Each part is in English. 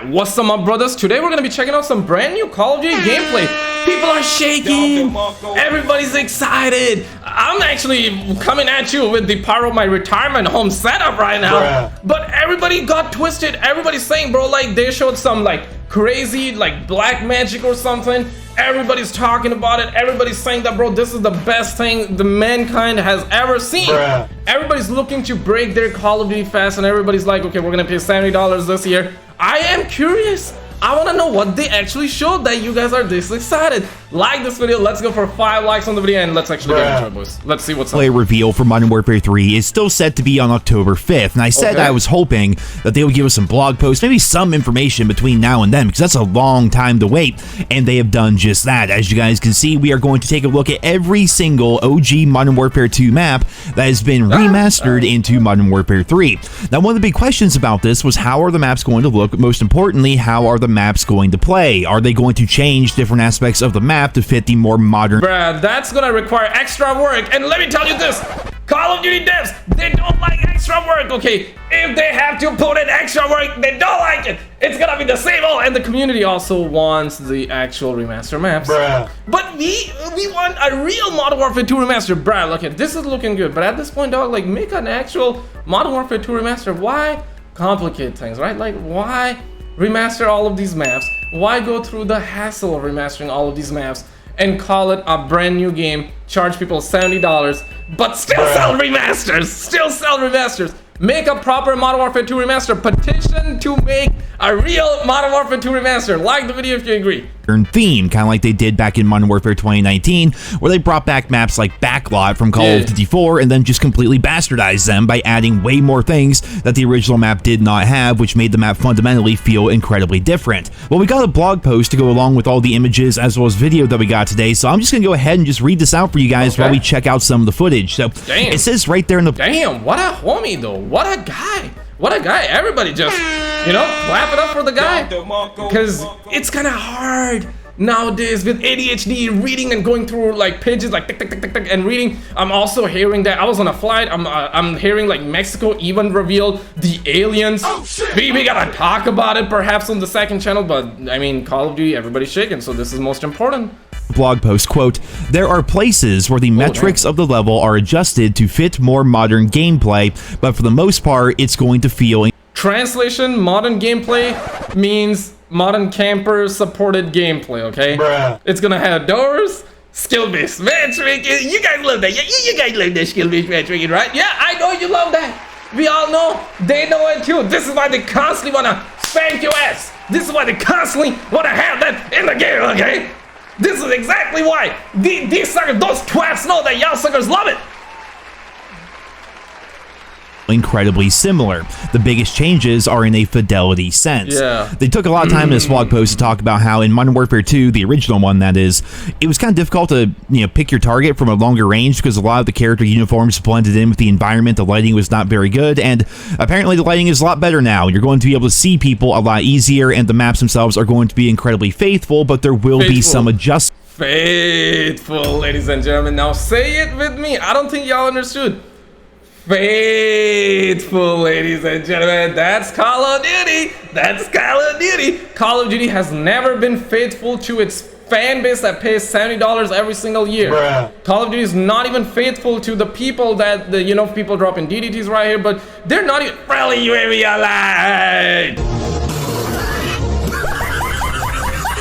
Alright, what's up, my brothers? Today we're gonna be checking out some brand new Call of Duty gameplay. People are shaking, everybody's excited. I'm actually coming at you with the power of my retirement home setup right now. But everybody got twisted. Everybody's saying, bro, like they showed some like crazy like black magic or something. Everybody's talking about it. Everybody's saying that, bro, this is the best thing the mankind has ever seen. Everybody's looking to break their Call of Duty fast, and everybody's like, okay, we're gonna pay $70 this year. I am curious. I want to know what they actually showed that you guys are this excited. Like this video. Let's go for 5 likes on the video, and let's actually get into it, boys. Let's see what's up. Play reveal for Modern Warfare 3 is still set to be on October 5th, and I said I was hoping that they would give us some blog posts, maybe some information between now and then, because that's a long time to wait, and they have done just that. As you guys can see, we are going to take a look at every single OG Modern Warfare 2 map that has been remastered into Modern Warfare 3. Now, one of the big questions about this was, how are the maps going to look? Most importantly, how are the maps going to play? Are they going to change different aspects of the map to fit the more modern? Bruh, that's gonna require extra work, and let me tell you this, Call of Duty devs, they don't like extra work, okay? If they have to put in extra work, they don't like it. It's gonna be the same old, and the community also wants the actual remaster maps. But we want a real Modern Warfare 2 remaster. Bruh, look at this, is looking good, but at this point, dog, like, make an actual Modern Warfare 2 remaster. Why complicate things, right? Like, why remaster all of these maps? Why go through the hassle of remastering all of these maps and call it a brand new game, charge people $70, but still sell remasters? Still sell remasters. Make a proper Modern Warfare 2 remaster. Petition to make a real Modern Warfare 2 remaster. Like the video if you agree. Theme, kind of like they did back in Modern Warfare 2019, where they brought back maps like Backlot from Call of Duty 4 and then just completely bastardized them by adding way more things that the original map did not have, which made the map fundamentally feel incredibly different. Well, we got a blog post to go along with all the images as well as video that we got today, so I'm just gonna go ahead and just read this out for you guys while we check out some of the footage. So it says right there in the— Damn, what a homie though. What a guy. What a guy. Everybody just, you know, clap it up for the guy, because it's kind of hard nowadays with ADHD, reading and going through like pages like tick, tick, tick, tick, tick, and reading. I'm also hearing that I was on a flight. I'm hearing like Mexico even revealed the aliens. We gotta talk about it perhaps on the second channel, but I mean, Call of Duty, everybody's shaking, so this is most important. Blog post, quote, "There are places where the metrics of the level are adjusted to fit more modern gameplay, but for the most part, it's going to feel..." Translation, modern gameplay means modern camper supported gameplay, okay? It's gonna have doors, skill-based matchmaking. You guys love that. Yeah, you guys love that skill-based matchmaking, right? Yeah, I know you love that. We all know. They know it too. This is why they constantly wanna spank your ass. This is why they constantly wanna have that in the game, okay? This is exactly why these suckers, those twats know that y'all suckers love it. Incredibly similar. The biggest changes are in a fidelity sense. They took a lot of time in this blog post to talk about how in Modern Warfare 2, the original one that is, it was kind of difficult to, you know, pick your target from a longer range because a lot of the character uniforms blended in with the environment. The lighting was not very good, and apparently the lighting is a lot better now. You're going to be able to see people a lot easier, and the maps themselves are going to be incredibly faithful, but there will be some adjustments. Faithful, ladies and gentlemen. Now say it with me. I don't think y'all understood. Faithful, ladies and gentlemen. That's Call of Duty. That's Call of Duty. Call of Duty has never been faithful to its fan base that pays $70 every single year. Call of Duty is not even faithful to the people that, you know, people dropping DDTs right here, but they're not even friendly UAV alive.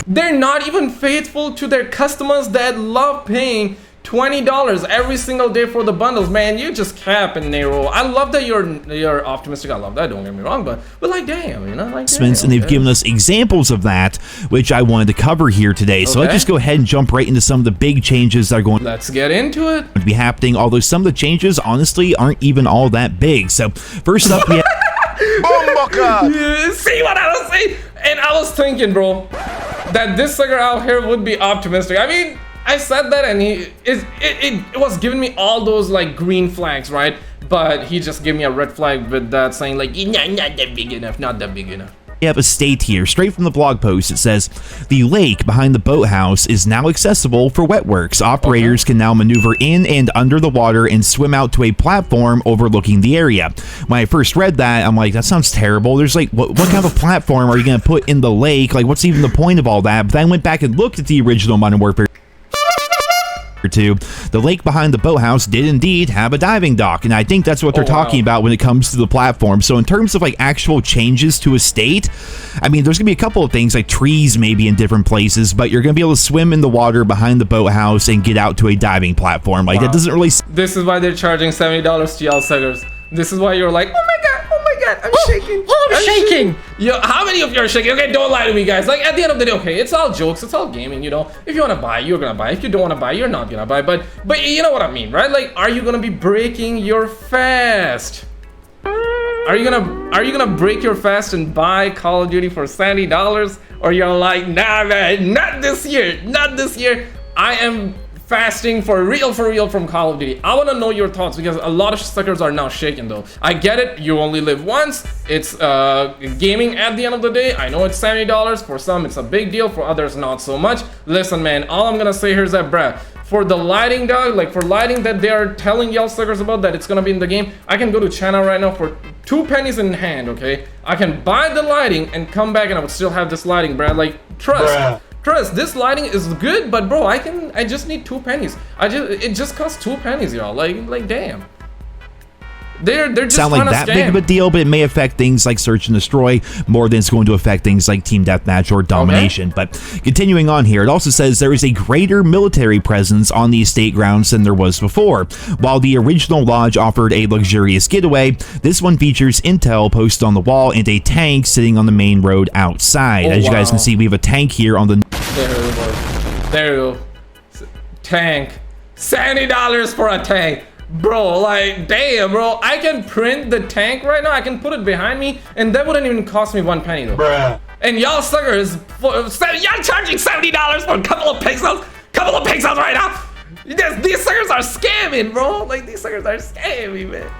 They're not even faithful to their customers that love paying $20 every single day for the bundles. Man, you just cap and Nero. I love that you're optimistic. I love that, don't get me wrong, but like, damn, you know, like, damn, and they've given us examples of that, which I wanted to cover here today. So let's just go ahead and jump right into some of the big changes that are going Let's get into it. to be happening, although some of the changes honestly aren't even all that big. So first up, we have see what I was saying? And I was thinking, bro, that this sucker out here would be optimistic. I mean, I said that, and it was giving me all those like green flags, right? But he just gave me a red flag with that saying like, not that big enough, not that big enough. have a state here, straight from the blog post. It says, the lake behind the boathouse is now accessible for wet works. Operators can now maneuver in and under the water and swim out to a platform overlooking the area. When I first read that, I'm like, that sounds terrible. There's like, what kind of a platform are you going to put in the lake? Like, what's even the point of all that? But then I went back and looked at the original Modern Warfare 2. The lake behind the boathouse did indeed have a diving dock, and I think that's what they're talking about when it comes to the platform. So in terms of like actual changes to a state, I mean, there's gonna be a couple of things like trees maybe in different places, but you're gonna be able to swim in the water behind the boathouse and get out to a diving platform. Like that doesn't really. This is why they're charging $70 to y'all suckers. This is why you're like, oh my god, I'm shaking. I'm shaking. Yo, how many of you are shaking? Okay, don't lie to me, guys. Like, at the end of the day, okay, it's all jokes, it's all gaming, you know. If you want to buy, you're gonna buy. If you don't want to buy, you're not gonna buy. But you know what I mean, right? Like, are you gonna be breaking your fast? Are you gonna break your fast and buy Call of Duty for $70? Or you're like, nah, man, not this year, not this year. I am fasting for real from Call of Duty. I want to know your thoughts, because a lot of suckers are now shaking though. I get it, you only live once. It's gaming at the end of the day. I know it's $70. For some it's a big deal, for others not so much. Listen, man, all I'm gonna say here is that, bruh, for the lighting, dog, like for lighting that they are telling y'all suckers about that it's gonna be in the game, I can go to China right now for 2 pennies in hand, okay? I can buy the lighting and come back and I would still have this lighting, bruh. Like, trust, this lighting is good, but bro, I just need 2 pennies. It just costs 2 pennies, y'all. Like damn. They're just sound like that big of a deal, but it may affect things like search and destroy more than it's going to affect things like team deathmatch or domination. But continuing on here, it also says there is a greater military presence on the estate grounds than there was before. While the original lodge offered a luxurious getaway, this one features intel posted on the wall and a tank sitting on the main road outside. As you guys can see, we have a tank here on the. There you go. Tank. $70 for a tank. Bro, like, damn, bro. I can print the tank right now. I can put it behind me, and that wouldn't even cost me 1 penny, though. Bruh. And y'all suckers, y'all charging $70 for a couple of pixels right now. These suckers are scamming, bro. Like, these suckers are scamming, man.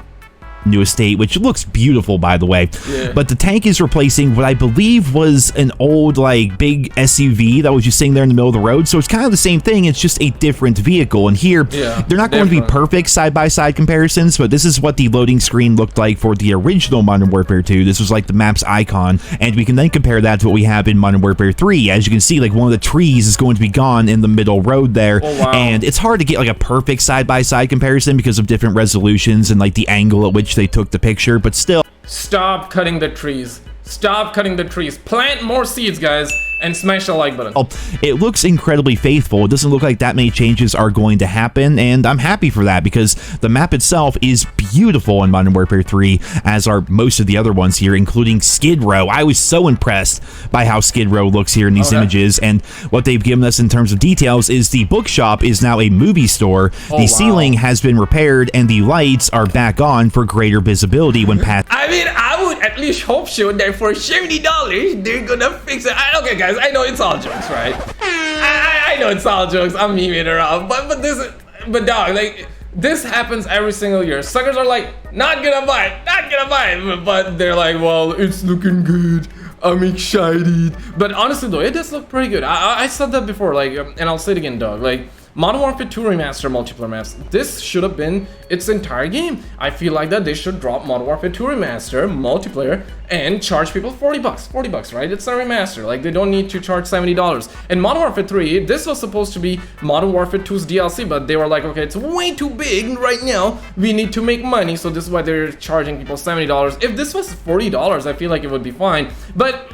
New estate, which looks beautiful, by the way. But the tank is replacing what I believe was an old like big SUV that was just sitting there in the middle of the road. So it's kind of the same thing, it's just a different vehicle. And here they're not going to be perfect side-by-side comparisons, but this is what the loading screen looked like for the original Modern Warfare 2. This was like the map's icon, and we can then compare that to what we have in Modern Warfare 3. As you can see, like one of the trees is going to be gone in the middle road there. And it's hard to get like a perfect side-by-side comparison because of different resolutions and like the angle at which they took the picture, but still. Stop cutting the trees. Stop cutting the trees. Plant more seeds, guys, and smash the like button. It looks incredibly faithful. It doesn't look like that many changes are going to happen, and I'm happy for that because the map itself is beautiful in Modern Warfare 3, as are most of the other ones here, including Skid Row. I was so impressed by how Skid Row looks here in these images, and what they've given us in terms of details is the bookshop is now a movie store. The ceiling has been repaired, and the lights are back on for greater visibility when passing. I mean, I would at least hope so that for $70, they're gonna fix it. Okay, guys, I know it's all jokes, right? I know it's all jokes. I'm memeing around, but dog, like, this happens every single year. Suckers are like, not gonna buy it, but they're like, well, it's looking good. I'm excited. But honestly, though, it does look pretty good. I said that before, like, and I'll say it again, dog. Like, Modern Warfare 2 Remaster multiplayer maps. This should have been its entire game. I feel like that they should drop Modern Warfare 2 Remaster multiplayer and charge people $40, right? It's a remaster. Like, they don't need to charge $70. And Modern Warfare 3, this was supposed to be Modern Warfare 2's DLC, but they were like, okay, it's way too big right now. We need to make money, so this is why they're charging people $70. If this was $40, I feel like it would be fine. But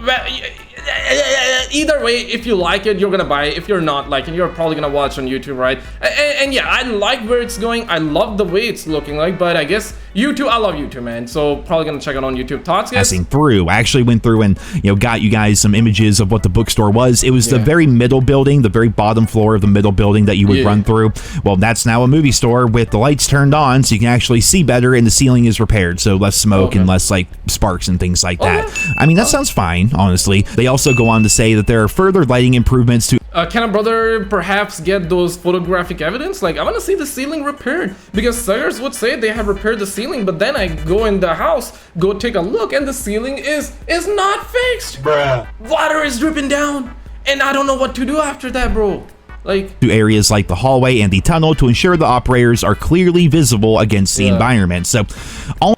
either way, if you like it, you're gonna buy it. If you're not liking it, you're probably gonna watch on YouTube, right? And yeah, I like where it's going. I love the way it's looking like, but I guess YouTube, I love YouTube, man. So probably gonna check it on YouTube. Thoughts, guys? Through, I actually went through and got you guys some images of what the bookstore was. It was the very middle building, the very bottom floor of the middle building that you would run through. Well, that's now a movie store with the lights turned on, so you can actually see better, and the ceiling is repaired, so less smoke and less like sparks and things like that. I mean, that sounds fine, honestly. They also go on to say that there are further lighting improvements to... Can a brother perhaps get those photographic evidence? Like, I want to see the ceiling repaired, because suckers would say they have repaired the ceiling, but then I go in the house, go take a look, and the ceiling is not fixed. Bruh. Water is dripping down, and I don't know what to do after that, bro. Like, to areas like the hallway and the tunnel to ensure the operators are clearly visible against the environment. So,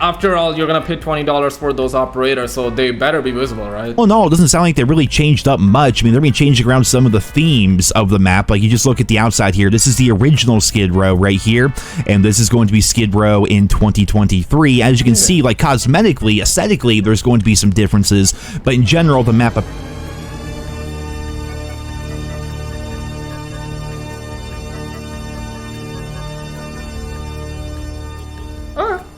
after all, you're gonna pay $20 for those operators, so they better be visible, right? Well, no, it doesn't sound like they really changed up much. I mean, they're been changing around some of the themes of the map. Like, you just look at the outside here. This is the original Skid Row right here, and this is going to be Skid Row in 2023. As you can see, like, cosmetically, aesthetically, there's going to be some differences, but in general, the map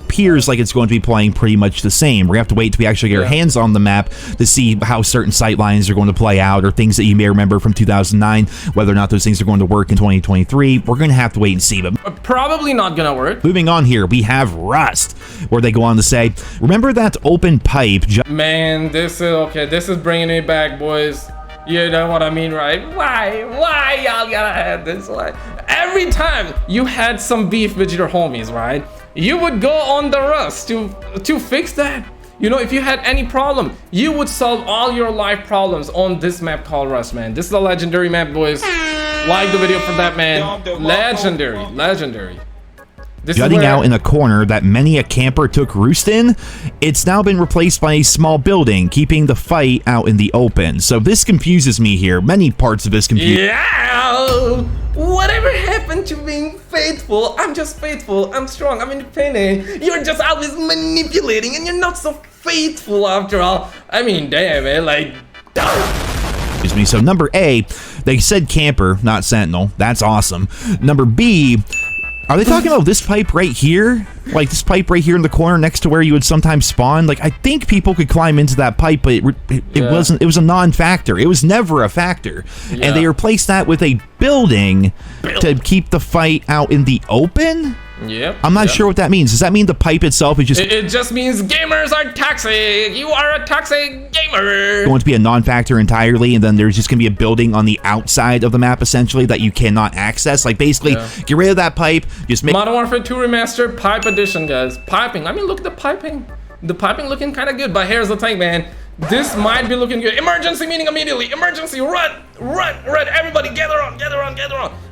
appears like it's going to be playing pretty much the same. We're gonna have to wait till we actually get our hands on the map to see how certain sight lines are going to play out, or things that you may remember from 2009, whether or not those things are going to work in 2023. We're gonna have to wait and see, but probably not gonna work. Moving on here, we have Rust, where they go on to say, remember that open pipe? Man, this is bringing me back, boys. You know what I mean, right? Why y'all gotta have this? Like, every time you had some beef with your homies, right? You would go on the Rust to fix that. You know, if you had any problem, you would solve all your life problems on this map called Rust, man. This is a legendary map, boys. Like the video for that, man. Legendary. Jutting out in a corner that many a camper took roost in, it's now been replaced by a small building, keeping the fight out in the open. So this confuses me here. Many parts of this confuse. Yeah! Whatever happened to being faithful? I'm just faithful. I'm strong. I'm independent. You're just always manipulating, and you're not so faithful after all. I mean, damn, man. Like, excuse me. So number A, they said camper, not sentinel. That's awesome. Number B. Are they talking about this pipe right here? Like this pipe right here in the corner next to where you would sometimes spawn? Like, I think people could climb into that pipe, but it wasn't. It was a non-factor. It was never a factor. Yeah. And they replaced that with a building to keep the fight out in the open? Yep. I'm not sure what that means. Does that mean the pipe itself is just... It just means gamers are toxic. You are a toxic gamer. Going to be a non-factor entirely, and then there's just going to be a building on the outside of the map, essentially, that you cannot access. Like, basically, get rid of that pipe, just make... Modern Warfare 2 Remastered Pipe Edition, guys. Piping. I mean, look at the piping. The piping looking kind of good, but here's the thing, man. This might be looking good. Emergency meaning immediately. Emergency, run. Everybody, gather on.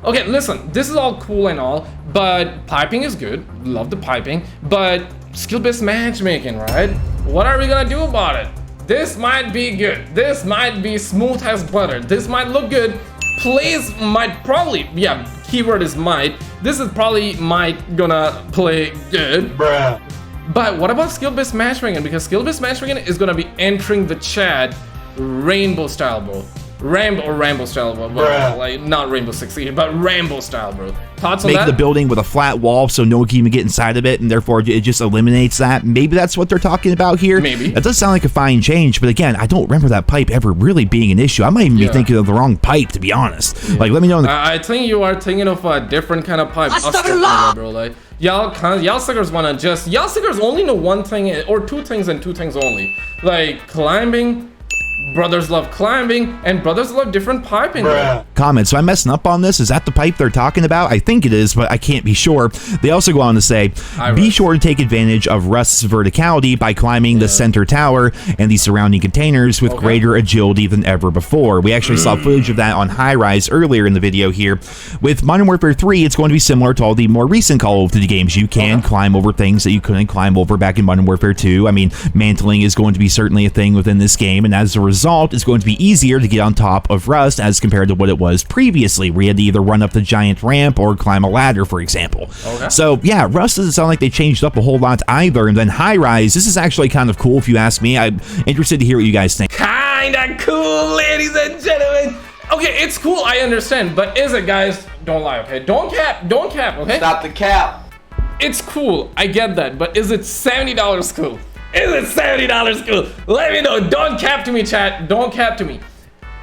Okay, listen, this is all cool and all, but piping is good. Love the piping, but skill-based matchmaking, right? What are we gonna do about it? This might be good. This might be smooth as butter. This might look good. Plays might probably, keyword is might. This is probably gonna play good. Bruh. But what about skill-based matchmaking? Because skill-based matchmaking is gonna be entering the chat rainbow style, bro. Rambo style, bro. Like, not Rainbow Six Siege, but Rambo style, bro. Thoughts on that? Make the building with a flat wall so no one can even get inside of it, and therefore it just eliminates that. Maybe that's what they're talking about here. Maybe. That does sound like a fine change, but again, I don't remember that pipe ever really being an issue. I might even be thinking of the wrong pipe, to be honest. Like, let me know in the... I think you are thinking of a different kind of pipe. Bro, like, y'all suckers wanna just... Y'all suckers only know one thing, or two things and two things only. Like, climbing... Brothers love climbing, and brothers love different piping. Comment, so I'm messing up on this? Is that the pipe they're talking about? I think it is, but I can't be sure. They also go on to say, be sure to take advantage of Rust's verticality by climbing the center tower and the surrounding containers with greater agility than ever before. We actually saw footage of that on High Rise earlier in the video here. With Modern Warfare 3, it's going to be similar to all the more recent Call of Duty games. You can climb over things that you couldn't climb over back in Modern Warfare 2. I mean, mantling is going to be certainly a thing within this game, and as a result, it's going to be easier to get on top of Rust as compared to what it was previously, where you had to either run up the giant ramp or climb a ladder, for example. So yeah, Rust doesn't sound like they changed up a whole lot either. And then High Rise, this is actually kind of cool if you ask me. I'm interested to hear what you guys think. Kinda cool, ladies and gentlemen. Okay, it's cool, I understand, but is it, guys? Don't lie, okay? Don't cap, okay? Stop the cap. It's cool, I get that, but is it $70 cool? Is it $70 cool? Let me know. Don't cap to me, chat. Don't cap to me.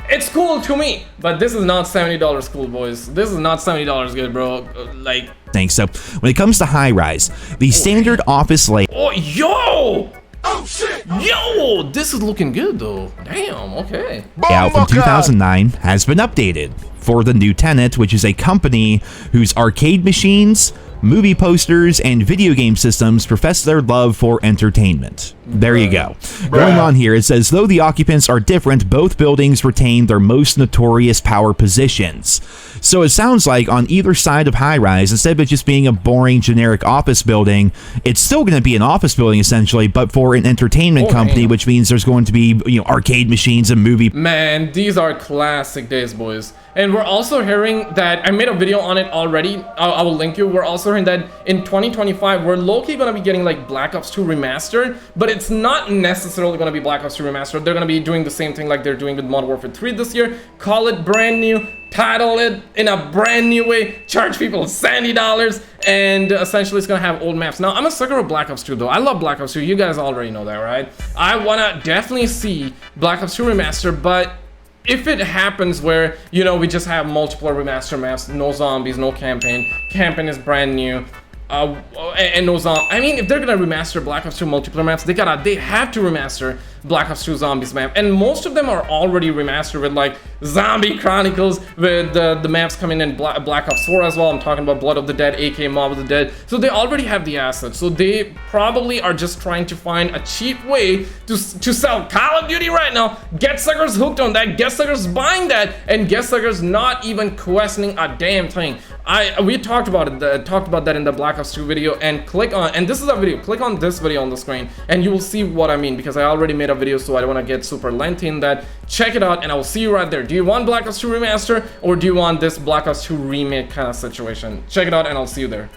It's cool to me, but this is not $70 cool, boys. This is not $70 good, bro. Like... Thanks. So, when it comes to High Rise, the standard office layout... Oh, yo! Oh shit! Yo, this is looking good though. Damn, okay. Out from 2009 has been updated for the new tenant, which is a company whose arcade machines, movie posters, and video game systems profess their love for entertainment. There you go. Going on here, it says, though the occupants are different, both buildings retain their most notorious power positions. So it sounds like on either side of high-rise, instead of it just being a boring generic office building, it's still going to be an office building essentially, but for an entertainment company, which means there's going to be, you know, arcade machines and movie. Man, these are classic days, boys. And we're also hearing that, I made a video on it already, I will link you. We're also hearing that in 2025, we're low-key gonna be getting like Black Ops 2 Remastered, but it's not necessarily gonna be Black Ops 2 Remastered. They're gonna be doing the same thing like they're doing with Modern Warfare 3 this year. Call it brand new, title it in a brand new way, charge people $70, and essentially it's gonna have old maps. Now, I'm a sucker of Black Ops 2 though. I love Black Ops 2, you guys already know that, right? I wanna definitely see Black Ops 2 Remastered, but if it happens where, you know, we just have multiple remaster maps, no zombies, no campaign is brand new, and no I mean, if they're gonna remaster Black Ops 2 multiplayer maps, they have to remaster Black Ops 2 Zombies map, and most of them are already remastered with like Zombie Chronicles, with the maps coming in Black Ops 4 as well. I'm talking about Blood of the Dead, aka Mob of the Dead. So they already have the assets, so they probably are just trying to find a cheap way to sell Call of Duty right now, get suckers hooked on that, get suckers buying that, and get suckers not even questioning a damn thing. We talked about it, talked about that in the Black Ops 2 video, and click on, and this is a video, click on this video on the screen and you will see what I mean, because I already made a video, so I don't want to get super lengthy in that. Check it out and I will see you right there. Do you want Black Ops 2 Remaster, or do you want this Black Ops 2 remake kind of situation? Check it out and I'll see you there.